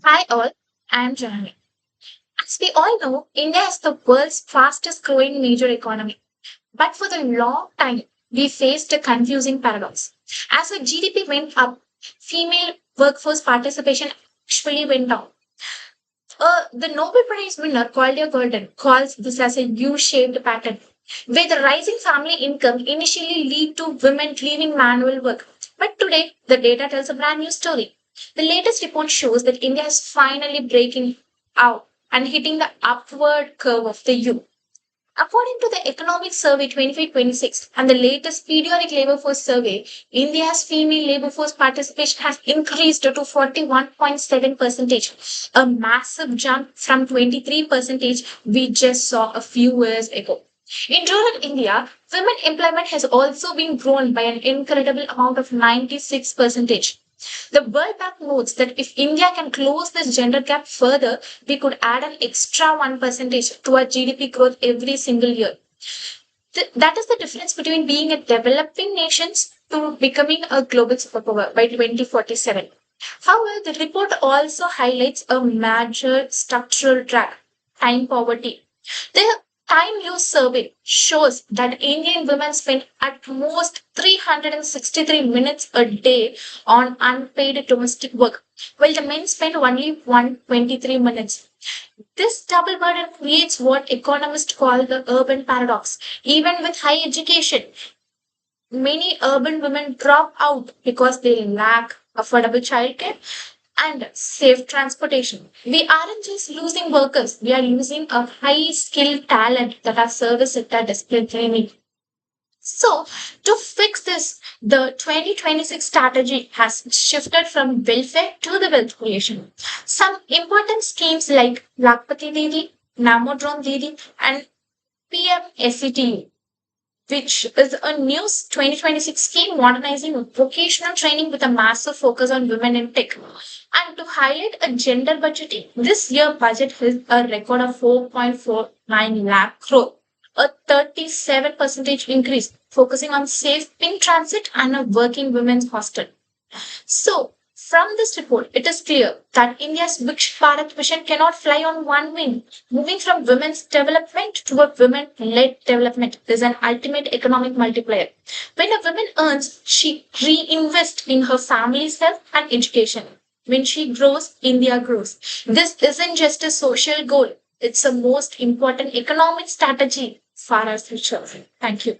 Hi all, I'm Janani. As we all know, India is the world's fastest growing major economy. But for the long time, we faced a confusing paradox. As our GDP went up, female workforce participation actually went down. The Nobel Prize winner Collier Gordon calls this as a U-shaped pattern, where the rising family income initially lead to women leaving manual work. But today, the data tells a brand new story. The latest report shows that India is finally breaking out and hitting the upward curve of the U. According to the Economic Survey 25-26 and the latest periodic labor force survey, India's female labor force participation has increased to 41.7 percentage, a massive jump from 23 percentage we just saw a few years ago. In rural India, women employment has also been grown by an incredible amount of 96 percentage. The World Bank notes that if India can close this gender gap further, we could add an extra 1% to our GDP growth every single year. That is the difference between being a developing nation to becoming a global superpower by 2047. However, the report also highlights a major structural drag, time poverty. The Time Use Survey shows that Indian women spend at most 363 minutes a day on unpaid domestic work, while the men spend only 123 minutes. This double burden creates what economists call the urban paradox. Even with high education, many urban women drop out because they lack affordable childcare and safe transportation. We aren't just losing workers, we are losing a high skilled talent that our service sector desperately needs. So, to fix this, the 2026 strategy has shifted from welfare to the wealth creation. Some important schemes like Lakpati Didi, Namodron Didi, and PM SCTU, which is a new 2026 scheme modernizing vocational training with a massive focus on women in tech. And to highlight a gender budgeting, this year budget has a record of 4.49 lakh crore, a 37% increase, focusing on safe pink transit and a working women's hostel. So, from this report, it is clear that India's Viksit Bharat mission cannot fly on one wing. Moving from women's development to a women led development is an ultimate economic multiplier. When a woman earns, she reinvests in her family's health and education. When she grows, India grows. This isn't just a social goal, it's a most important economic strategy for our future. Thank you.